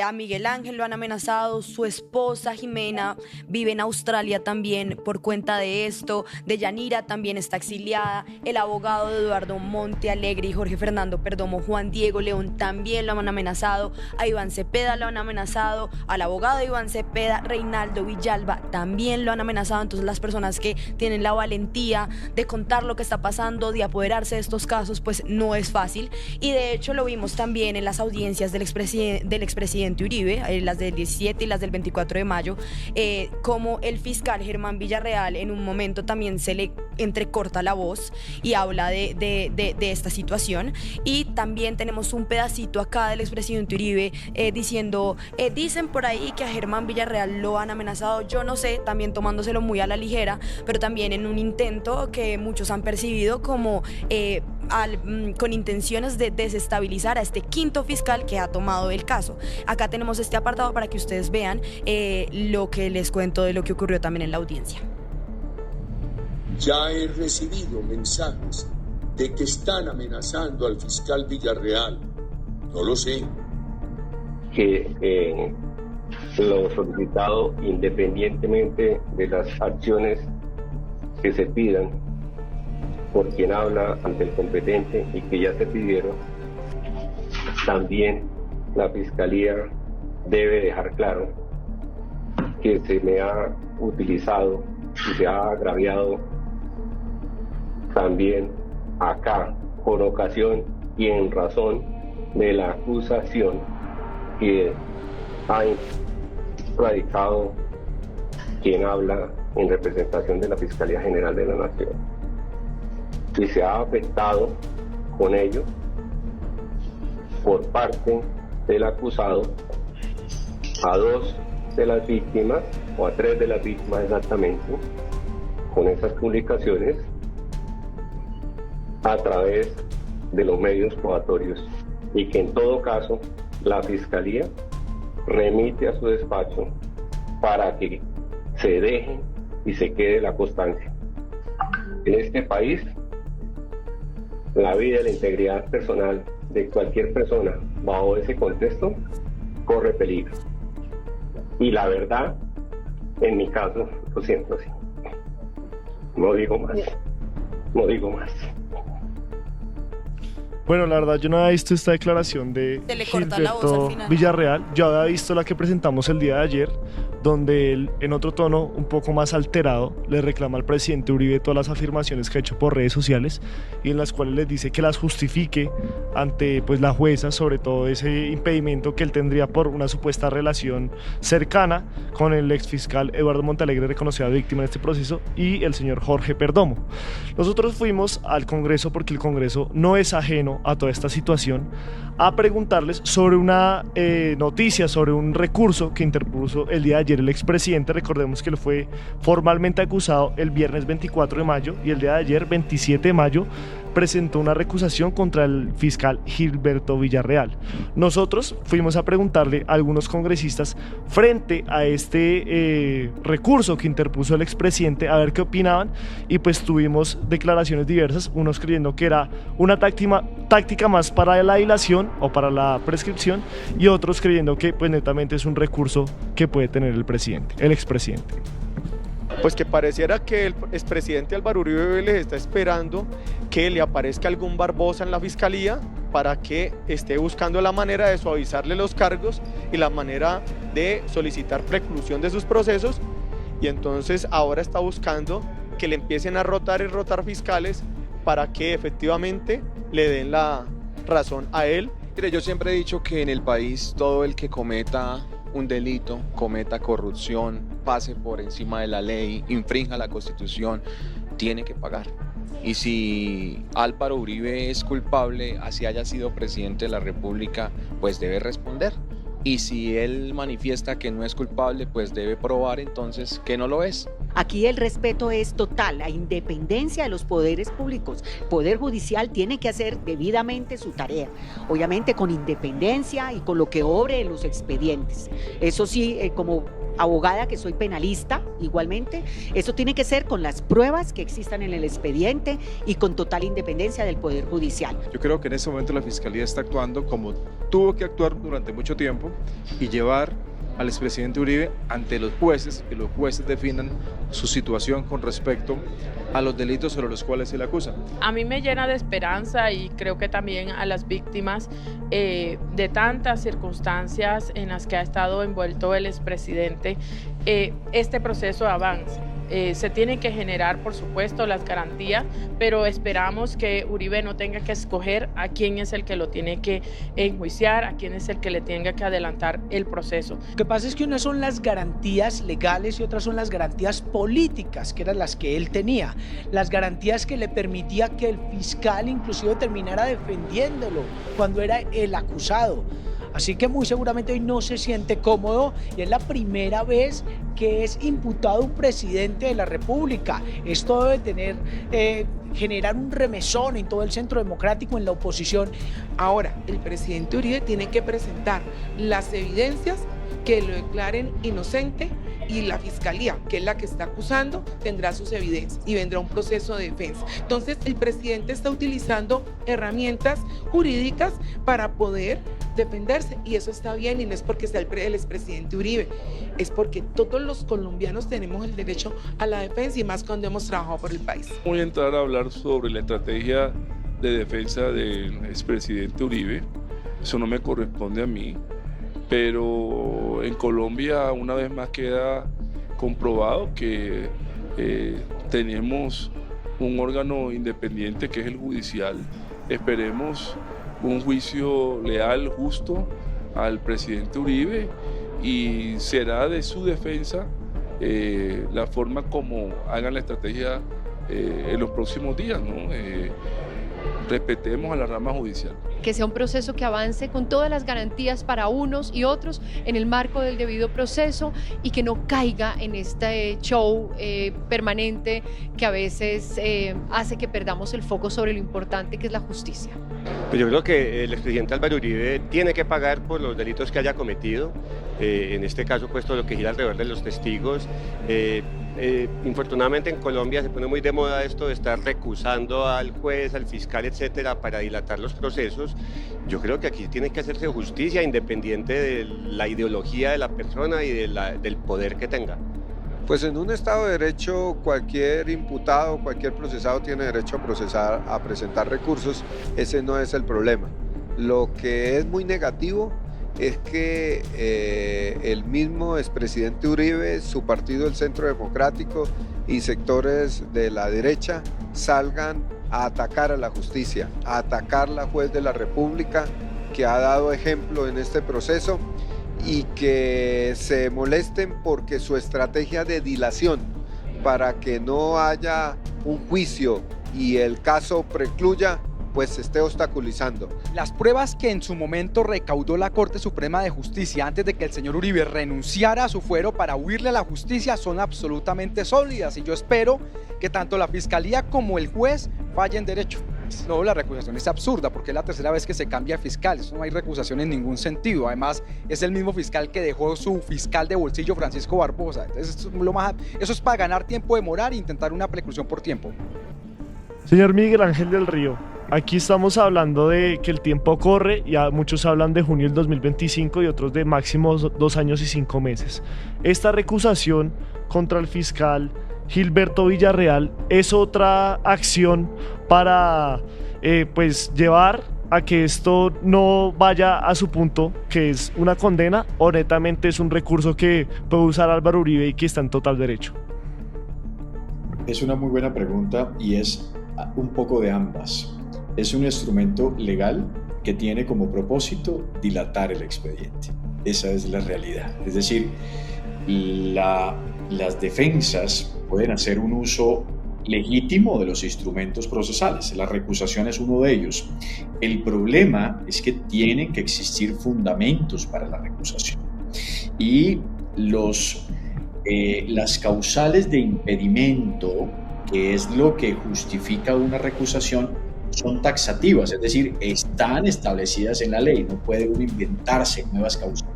A Miguel Ángel lo han amenazado, su esposa Jimena vive en Australia también por cuenta de esto, Deyanira también está exiliada, el abogado de Eduardo Monte Alegre y Jorge Fernando Perdomo, Juan Diego León también lo han amenazado, a Iván Cepeda lo han amenazado, al abogado de Iván Cepeda, Reinaldo Villalba, también lo han amenazado. Entonces las personas que tienen la valentía de contar lo que está pasando, de apoderarse de estos casos, pues no es fácil, y de hecho lo vimos también en las audiencias del expresidente Uribe, las del 17 y las del 24 de mayo, como el fiscal Germán Villarreal en un momento también se le entrecorta la voz y habla de esta situación. Y también tenemos un pedacito acá del expresidente Uribe diciendo, dicen por ahí que a Germán Villarreal lo han amenazado, yo no sé, también tomándoselo muy a la ligera, pero también en un intento que muchos han percibido como con intenciones de desestabilizar a este quinto fiscal que ha tomado el caso. Acá tenemos este apartado para que ustedes vean lo que les cuento de lo que ocurrió también en la audiencia. Ya he recibido mensajes de que están amenazando al fiscal Villarreal. No lo sé. Que lo solicitado, independientemente de las acciones que se pidan por quien habla ante el competente y que ya se pidieron, también la Fiscalía debe dejar claro que se me ha utilizado y se ha agraviado también acá por ocasión y en razón de la acusación que ha radicado quien habla en representación de la Fiscalía General de la Nación, y se ha afectado con ello por parte del acusado a 2 de las víctimas, o a 3 de las víctimas exactamente, con esas publicaciones a través de los medios probatorios, y que en todo caso la Fiscalía remite a su despacho para que se deje y se quede la constancia. En este país, la vida y la integridad personal de cualquier persona bajo ese contexto corre peligro. Y la verdad, en mi caso, lo siento así. No digo más. No digo más. Bueno, la verdad yo no había visto esta declaración de Gilberto Villarreal. Yo había visto la que presentamos el día de ayer, donde él, en otro tono un poco más alterado, le reclama al presidente Uribe todas las afirmaciones que ha hecho por redes sociales y en las cuales les dice que las justifique ante pues la jueza, sobre todo ese impedimento que él tendría por una supuesta relación cercana con el exfiscal Eduardo Montalegre, reconocida víctima en este proceso, y el señor Jorge Perdomo. Nosotros fuimos al Congreso, porque el Congreso no es ajeno a toda esta situación, a preguntarles sobre una noticia, sobre un recurso que interpuso el día de ayer el expresidente. Recordemos que él fue formalmente acusado el viernes 24 de mayo y el día de ayer, 27 de mayo, presentó una recusación contra el fiscal Gilberto Villarreal. Nosotros fuimos a preguntarle a algunos congresistas frente a este recurso que interpuso el expresidente, a ver qué opinaban, y pues tuvimos declaraciones diversas, unos creyendo que era una táctica más para la dilación o para la prescripción, y otros creyendo que pues netamente es un recurso que puede tener el expresidente. Pues que pareciera que el expresidente Álvaro Uribe Vélez está esperando que le aparezca algún Barbosa en la fiscalía para que esté buscando la manera de suavizarle los cargos y la manera de solicitar preclusión de sus procesos, y entonces ahora está buscando que le empiecen a rotar y rotar fiscales para que efectivamente le den la razón a él. Mire, yo siempre he dicho que en el país todo el que cometa un delito, cometa corrupción, pase por encima de la ley, infrinja la Constitución, tiene que pagar. Y si Álvaro Uribe es culpable, así haya sido presidente de la República, pues debe responder. Y si él manifiesta que no es culpable, pues debe probar entonces que no lo es. Aquí el respeto es total, la independencia de los poderes públicos. El Poder Judicial tiene que hacer debidamente su tarea, obviamente con independencia y con lo que obre en los expedientes. Eso sí, como abogada que soy penalista igualmente, esto tiene que ser con las pruebas que existan en el expediente y con total independencia del Poder Judicial. Yo creo que en este momento la Fiscalía está actuando como tuvo que actuar durante mucho tiempo y llevar al expresidente Uribe ante los jueces, que los jueces definan su situación con respecto a los delitos sobre los cuales se le acusa. A mí me llena de esperanza y creo que también a las víctimas de tantas circunstancias en las que ha estado envuelto el expresidente, este proceso avance. Se tienen que generar, por supuesto, las garantías, pero esperamos que Uribe no tenga que escoger a quién es el que lo tiene que enjuiciar, a quién es el que le tenga que adelantar el proceso. Lo que pasa es que unas son las garantías legales y otras son las garantías políticas, que eran las que él tenía, las garantías que le permitía que el fiscal inclusive terminara defendiéndolo cuando era el acusado. Así que muy seguramente hoy no se siente cómodo y es la primera vez que es imputado un presidente de la República. Esto debe generar un remesón en todo el centro democrático, en la oposición. Ahora, el presidente Uribe tiene que presentar las evidencias que lo declaren inocente y la fiscalía, que es la que está acusando, tendrá sus evidencias y vendrá un proceso de defensa. Entonces, el presidente está utilizando herramientas jurídicas para poder defenderse y eso está bien y no es porque sea el expresidente Uribe, es porque todos los colombianos tenemos el derecho a la defensa y más cuando hemos trabajado por el país. Voy a entrar a hablar sobre la estrategia de defensa del expresidente Uribe, eso no me corresponde a mí, pero en Colombia una vez más queda comprobado que tenemos un órgano independiente que es el judicial. Esperemos un juicio leal, justo al presidente Uribe y será de su defensa la forma como hagan la estrategia en los próximos días, ¿no? Respetemos a la rama judicial. Que sea un proceso que avance con todas las garantías para unos y otros en el marco del debido proceso y que no caiga en este show permanente que a veces hace que perdamos el foco sobre lo importante que es la justicia. Pues yo creo que el expresidente Álvaro Uribe tiene que pagar por los delitos que haya cometido, en este caso pues todo lo que gira alrededor de los testigos. Infortunadamente en Colombia se pone muy de moda esto de estar recusando al juez, al fiscal, etcétera, para dilatar los procesos. Yo creo que aquí tiene que hacerse justicia independiente de la ideología de la persona y del poder que tenga. Pues en un Estado de Derecho cualquier imputado, cualquier procesado tiene derecho a presentar recursos, ese no es el problema. Lo que es muy negativo es que el mismo expresidente Uribe, su partido, el Centro Democrático y sectores de la derecha salgan a atacar a la justicia, a atacar a la juez de la República que ha dado ejemplo en este proceso y que se molesten porque su estrategia de dilación para que no haya un juicio y el caso precluya pues se esté obstaculizando. Las pruebas que en su momento recaudó la Corte Suprema de Justicia antes de que el señor Uribe renunciara a su fuero para huirle a la justicia son absolutamente sólidas y yo espero que tanto la Fiscalía como el juez fallen derecho. No, la recusación es absurda porque es la tercera vez que se cambia de fiscal, eso no hay recusación en ningún sentido, además es el mismo fiscal que dejó su fiscal de bolsillo Francisco Barbosa, entonces eso es para ganar tiempo de morar e intentar una preclusión por tiempo. Señor Miguel Ángel del Río, aquí estamos hablando de que el tiempo corre, ya muchos hablan de junio del 2025 y otros de máximo 2 años y 5 meses. Esta recusación contra el fiscal Gilberto Villarreal es otra acción para pues llevar a que esto no vaya a su punto, que es una condena, o netamente es un recurso que puede usar Álvaro Uribe y que está en total derecho. Es una muy buena pregunta y es un poco de ambas. Es un instrumento legal que tiene como propósito dilatar el expediente. Esa es la realidad. Es decir, las defensas pueden hacer un uso legítimo de los instrumentos procesales. La recusación es uno de ellos. El problema es que tienen que existir fundamentos para la recusación. Y las causales de impedimento, que es lo que justifica una recusación, son taxativas, es decir, están establecidas en la ley, no puede uno inventarse nuevas causales.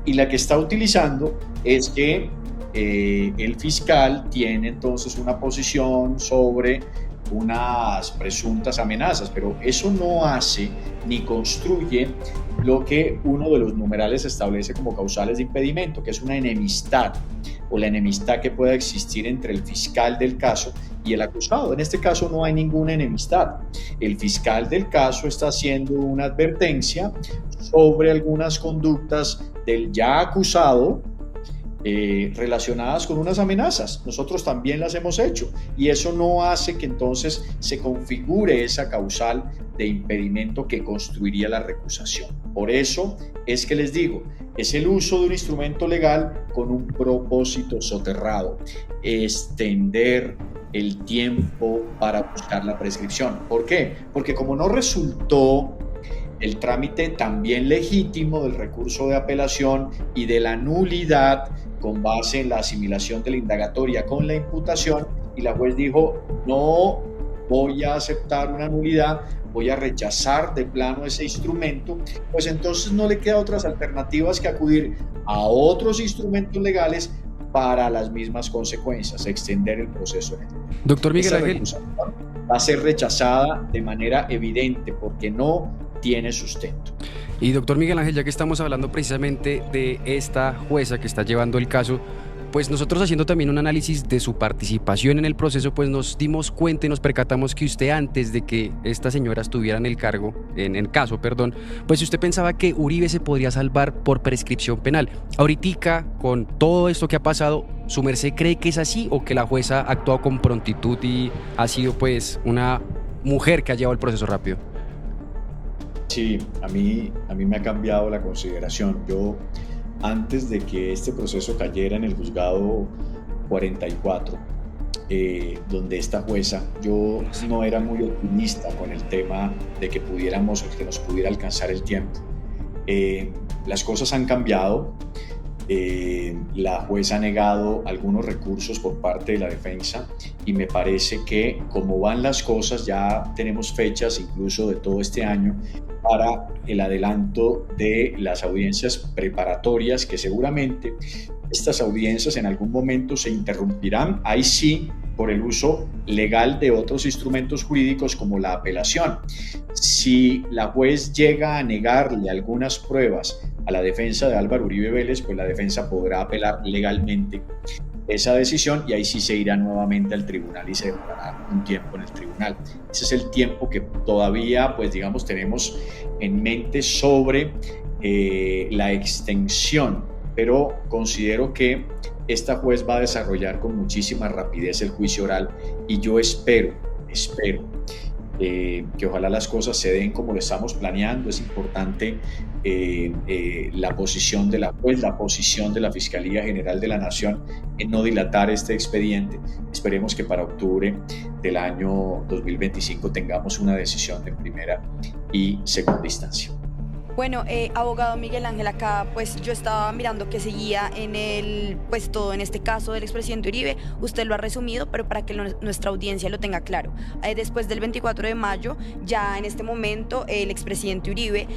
y la que está utilizando es que el fiscal tiene entonces una posición sobre unas presuntas amenazas, pero eso no hace ni construye lo que uno de los numerales establece como causales de impedimento, que es una enemistad o la enemistad que pueda existir entre el fiscal del caso y el acusado. En este caso no hay ninguna enemistad. El fiscal del caso está haciendo una advertencia sobre algunas conductas del ya acusado relacionadas con unas amenazas. Nosotros también las hemos hecho y eso no hace que entonces se configure esa causal de impedimento que construiría la recusación. Por eso es que les digo, es el uso de un instrumento legal con un propósito soterrado: extender el tiempo para buscar la prescripción. ¿Por qué? Porque como no resultó el trámite también legítimo del recurso de apelación y de la nulidad con base en la asimilación de la indagatoria con la imputación, y la juez dijo: no voy a aceptar una nulidad, voy a rechazar de plano ese instrumento, pues entonces no le queda otras alternativas que acudir a otros instrumentos legales para las mismas consecuencias, extender el proceso. Doctor Miguel Ángel, va a ser rechazada de manera evidente porque no tiene sustento. Y doctor Miguel Ángel, ya que estamos hablando precisamente de esta jueza que está llevando el caso, pues nosotros haciendo también un análisis de su participación en el proceso, pues nos dimos cuenta y nos percatamos que usted, antes de que esta señora estuviera en el caso, pues usted pensaba que Uribe se podría salvar por prescripción penal. Ahoritica, con todo esto que ha pasado, ¿su merced cree que es así o que la jueza ha actuado con prontitud y ha sido pues una mujer que ha llevado el proceso rápido? Sí, a mí me ha cambiado la consideración. Yo, antes de que este proceso cayera en el juzgado 44, donde esta jueza, yo no era muy optimista con el tema de que nos pudiera alcanzar el tiempo. Las cosas han cambiado. La jueza ha negado algunos recursos por parte de la defensa y me parece que, como van las cosas, ya tenemos fechas incluso de todo este año para el adelanto de las audiencias preparatorias, que seguramente estas audiencias en algún momento se interrumpirán, ahí sí, por el uso legal de otros instrumentos jurídicos como la apelación. Si la juez llega a negarle algunas pruebas a la defensa de Álvaro Uribe Vélez, pues la defensa podrá apelar legalmente esa decisión y ahí sí se irá nuevamente al tribunal y se demorará un tiempo en el tribunal. Ese es el tiempo que todavía, pues digamos, tenemos en mente sobre la extensión, pero considero que esta juez va a desarrollar con muchísima rapidez el juicio oral y yo espero que ojalá las cosas se den como lo estamos planeando. Es importante la posición de la juez, la posición de la Fiscalía General de la Nación en no dilatar este expediente. Esperemos que para octubre del año 2025 tengamos una decisión de primera y segunda instancia. Bueno, abogado Miguel Ángel, acá pues yo estaba mirando que seguía pues todo en este caso del expresidente Uribe. Usted lo ha resumido, pero para que nuestra audiencia lo tenga claro. Después del 24 de mayo, ya en este momento, el expresidente Uribe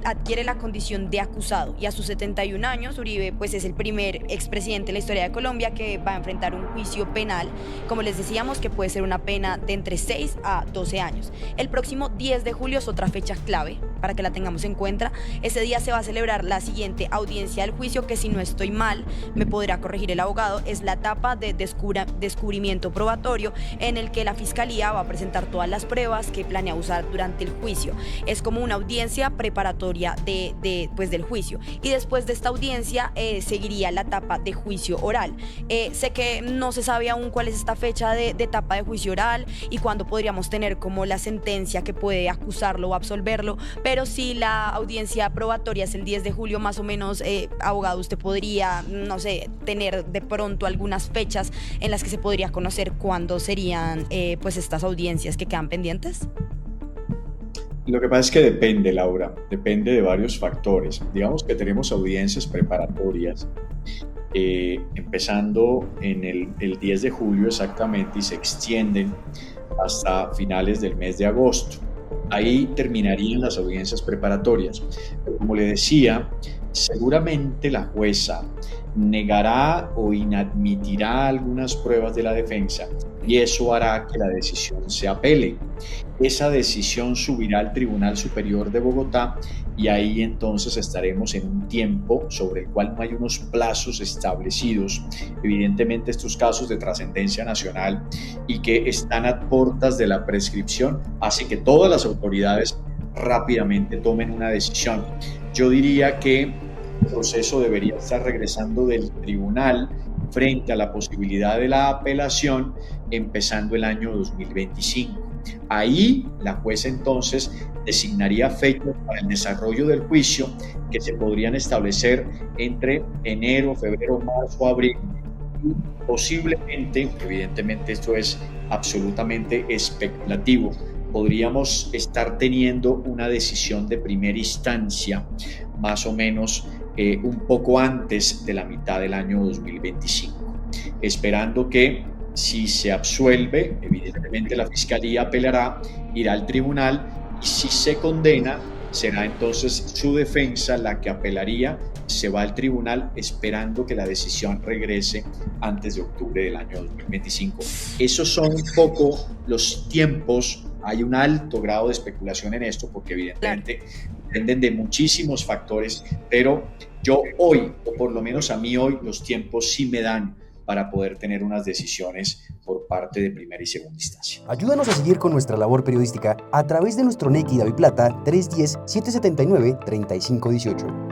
adquiere la condición de acusado y a sus 71 años, Uribe pues es el primer expresidente en la historia de Colombia que va a enfrentar un juicio penal, como les decíamos, que puede ser una pena de entre 6 a 12 años. El próximo 10 de julio es otra fecha clave para que la tengamos en cuenta. Ese día se va a celebrar la siguiente audiencia del juicio, que si no estoy mal, me podrá corregir el abogado, es la etapa de descubrimiento probatorio, en el que la Fiscalía va a presentar todas las pruebas que planea usar durante el juicio. Es como una audiencia preparatoria del juicio. Y después de esta audiencia seguiría la etapa de juicio oral. Sé que no se sabe aún cuál es esta fecha de etapa de juicio oral y cuándo podríamos tener como la sentencia que puede acusarlo o absolverlo, pero sí la audiencia probatoria es el 10 de julio más o menos. Abogado, usted podría, no sé, tener de pronto algunas fechas en las que se podría conocer cuándo serían pues estas audiencias que quedan pendientes. Lo que pasa es que depende, Laura, depende de varios factores. Digamos que tenemos audiencias preparatorias empezando en el 10 de julio exactamente y se extienden hasta finales del mes de agosto. Ahí terminarían las audiencias preparatorias. Pero como le decía, seguramente la jueza negará o inadmitirá algunas pruebas de la defensa y eso hará que la decisión se apele. Esa decisión subirá al Tribunal Superior de Bogotá y ahí entonces estaremos en un tiempo sobre el cual no hay unos plazos establecidos. Evidentemente estos casos de trascendencia nacional y que están a puertas de la prescripción hace que todas las autoridades rápidamente tomen una decisión. Yo diría que el proceso debería estar regresando del tribunal frente a la posibilidad de la apelación empezando el año 2025. Ahí la jueza entonces designaría fechas para el desarrollo del juicio que se podrían establecer entre enero, febrero, marzo, abril y posiblemente, evidentemente esto es absolutamente especulativo, podríamos estar teniendo una decisión de primera instancia más o menos un poco antes de la mitad del año 2025, esperando que si se absuelve, evidentemente la Fiscalía apelará, irá al tribunal y si se condena, será entonces su defensa la que apelaría, se va al tribunal esperando que la decisión regrese antes de octubre del año 2025. Esos son un poco los tiempos. Hay un alto grado de especulación en esto porque evidentemente dependen de muchísimos factores, pero yo hoy, o por lo menos a mí hoy, los tiempos sí me dan para poder tener unas decisiones por parte de primera y segunda instancia. Ayúdanos a seguir con nuestra labor periodística a través de nuestro NECI DaviPlata 310-779-3518.